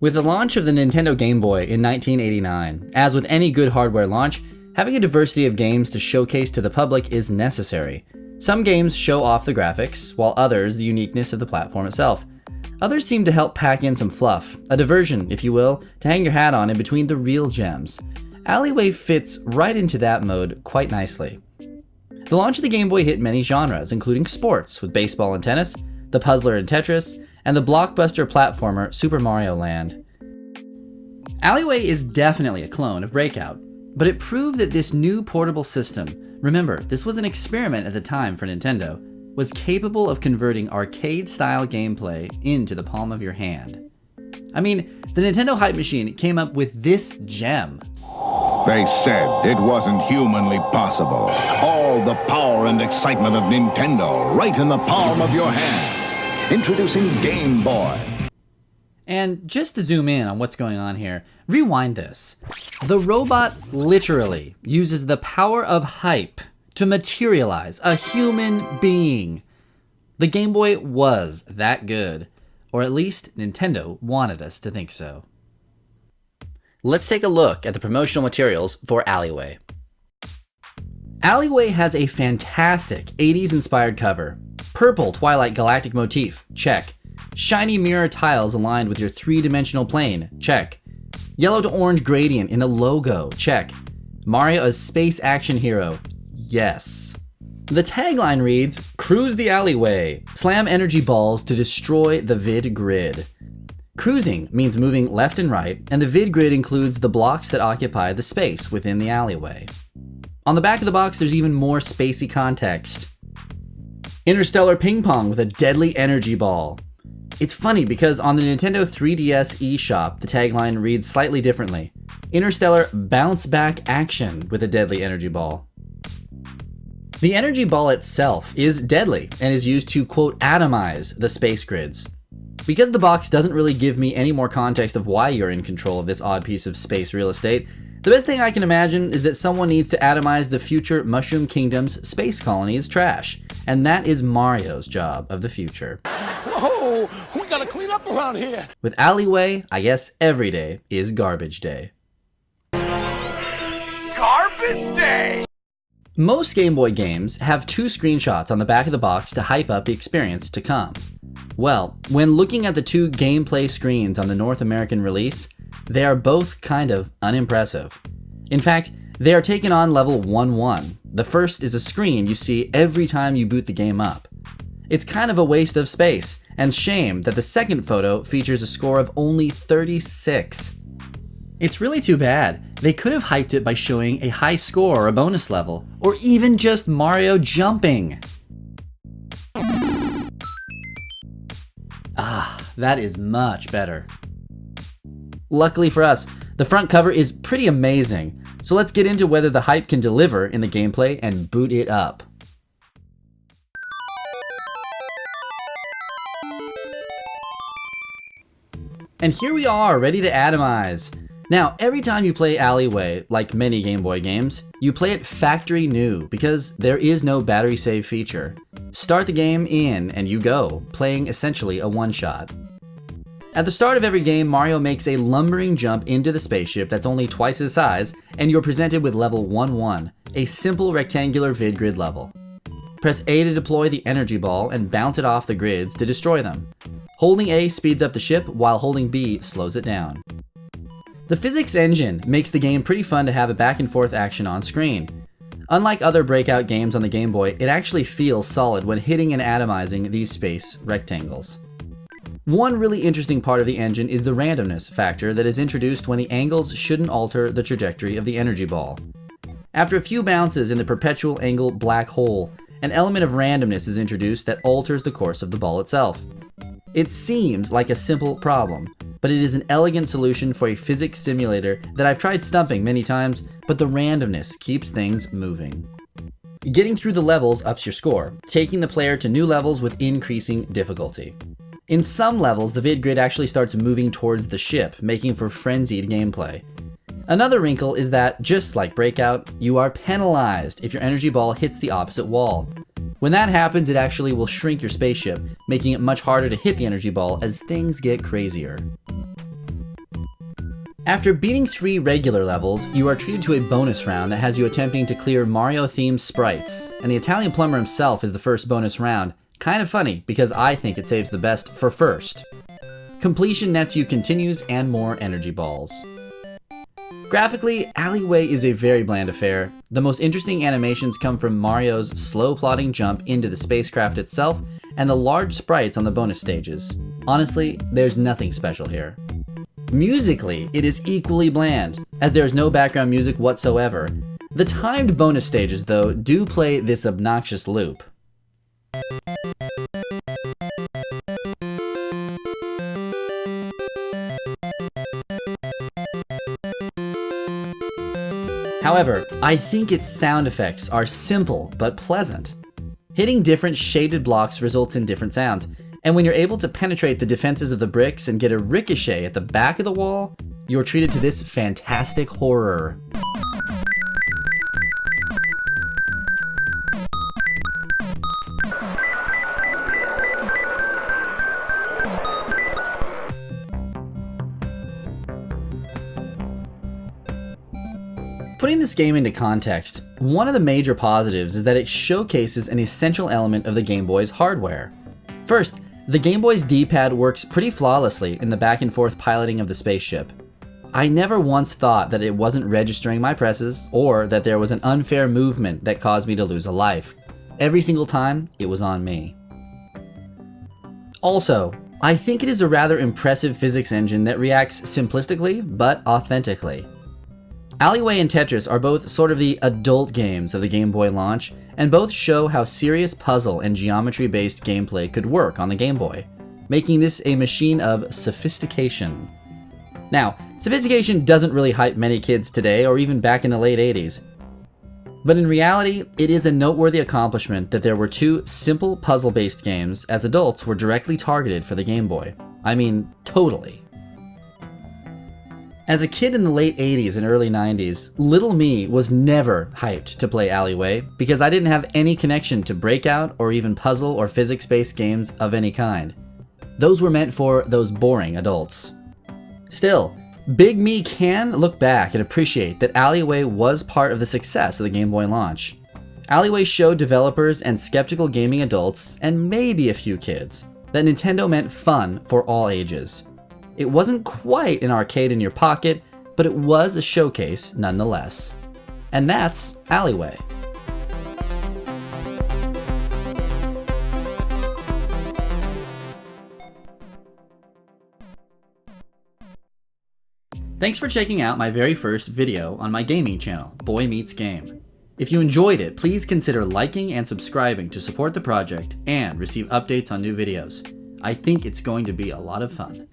With the launch of the Nintendo Game Boy in 1989, as with any good hardware launch, having a diversity of games to showcase to the public is necessary. Some games show off the graphics, while others the uniqueness of the platform itself. Others seem to help pack in some fluff, a diversion, if you will, to hang your hat on in between the real gems. Alleyway fits right into that mode quite nicely. The launch of the Game Boy hit many genres, including sports with baseball and tennis, the puzzler in Tetris, and the blockbuster platformer Super Mario Land. Alleyway is definitely a clone of Breakout, but it proved that this new portable system, remember, this was an experiment at the time for Nintendo, was capable of converting arcade-style gameplay into the palm of your hand. I mean, the Nintendo Hype Machine came up with this gem. They said it wasn't humanly possible. All the power and excitement of Nintendo right in the palm of your hand. Introducing Game Boy. And just to zoom in on what's going on here, rewind this. The robot literally uses the power of hype to materialize a human being. The Game Boy was that good, or at least Nintendo wanted us to think so. Let's take a look at the promotional materials for Alleyway. Alleyway has a fantastic 80s inspired cover. Purple Twilight Galactic motif, check. Shiny mirror tiles aligned with your three-dimensional plane, check. Yellow to orange gradient in the logo, check. Mario as space action hero, yes. The tagline reads, "Cruise the alleyway, slam energy balls to destroy the vid grid." Cruising means moving left and right, and the vid grid includes the blocks that occupy the space within the alleyway. On the back of the box, there's even more spacey context. Interstellar ping pong with a deadly energy ball. It's funny because on the Nintendo 3DS eShop, the tagline reads slightly differently. Interstellar bounce back action with a deadly energy ball. The energy ball itself is deadly and is used to, quote, atomize the space grids. Because the box doesn't really give me any more context of why you're in control of this odd piece of space real estate, the best thing I can imagine is that someone needs to atomize the future Mushroom Kingdom's space colony's trash. And that is Mario's job of the future. Whoa, we gotta clean up around here. With Alleyway, I guess every day is garbage day. Garbage day! Most Game Boy games have two screenshots on the back of the box to hype up the experience to come. Well, when looking at the two gameplay screens on the North American release, they are both kind of unimpressive. In fact, they are taken on level 1-1. The first is a screen you see every time you boot the game up. It's kind of a waste of space, and shame that the second photo features a score of only 36. It's really too bad. They could have hyped it by showing a high score or a bonus level, or even just Mario jumping. That is much better. Luckily for us, the front cover is pretty amazing, so let's get into whether the hype can deliver in the gameplay and boot it up. And here we are, ready to atomize. Now, every time you play Alleyway, like many Game Boy games, you play it factory new because there is no battery save feature. Start the game in and you go, playing essentially a one-shot. At the start of every game, Mario makes a lumbering jump into the spaceship that's only twice his size, and you're presented with level 1-1, a simple rectangular vid grid level. Press A to deploy the energy ball and bounce it off the grids to destroy them. Holding A speeds up the ship, while holding B slows it down. The physics engine makes the game pretty fun to have a back and forth action on screen. Unlike other Breakout games on the Game Boy, it actually feels solid when hitting and atomizing these space rectangles. One really interesting part of the engine is the randomness factor that is introduced when the angles shouldn't alter the trajectory of the energy ball. After a few bounces in the perpetual angle black hole, an element of randomness is introduced that alters the course of the ball itself. It seems like a simple problem, but it is an elegant solution for a physics simulator that I've tried stumping many times, but the randomness keeps things moving. Getting through the levels ups your score, taking the player to new levels with increasing difficulty. In some levels, the vid grid actually starts moving towards the ship, making for frenzied gameplay. Another wrinkle is that, just like Breakout, you are penalized if your energy ball hits the opposite wall. When that happens, it actually will shrink your spaceship, making it much harder to hit the energy ball as things get crazier. After beating 3 regular levels, you are treated to a bonus round that has you attempting to clear Mario-themed sprites, and the Italian plumber himself is the first bonus round. Kind of funny, because I think it saves the best for first. Completion nets you continues and more energy balls. Graphically, Alleyway is a very bland affair. The most interesting animations come from Mario's slow plodding jump into the spacecraft itself and the large sprites on the bonus stages. Honestly, there's nothing special here. Musically, it is equally bland, as there is no background music whatsoever. The timed bonus stages, though, do play this obnoxious loop. However, I think its sound effects are simple but pleasant. Hitting different shaded blocks results in different sounds, and when you're able to penetrate the defenses of the bricks and get a ricochet at the back of the wall, you're treated to this fantastic horror. Putting this game into context, one of the major positives is that it showcases an essential element of the Game Boy's hardware. First, the Game Boy's D-pad works pretty flawlessly in the back and forth piloting of the spaceship. I never once thought that it wasn't registering my presses or that there was an unfair movement that caused me to lose a life. Every single time, it was on me. Also, I think it is a rather impressive physics engine that reacts simplistically but authentically. Alleyway and Tetris are both sort of the adult games of the Game Boy launch, and both show how serious puzzle and geometry-based gameplay could work on the Game Boy, making this a machine of sophistication. Now, sophistication doesn't really hype many kids today or even back in the late 80s. But in reality, it is a noteworthy accomplishment that there were 2 simple puzzle-based games as adults were directly targeted for the Game Boy. I mean, totally. As a kid in the late 80s and early 90s, little me was never hyped to play Alleyway because I didn't have any connection to Breakout or even puzzle or physics-based games of any kind. Those were meant for those boring adults. Still, big me can look back and appreciate that Alleyway was part of the success of the Game Boy launch. Alleyway showed developers and skeptical gaming adults, and maybe a few kids, that Nintendo meant fun for all ages. It wasn't quite an arcade in your pocket, but it was a showcase nonetheless. And that's Alleyway. Thanks for checking out my very first video on my gaming channel, Boy Meets Game. If you enjoyed it, please consider liking and subscribing to support the project and receive updates on new videos. I think it's going to be a lot of fun.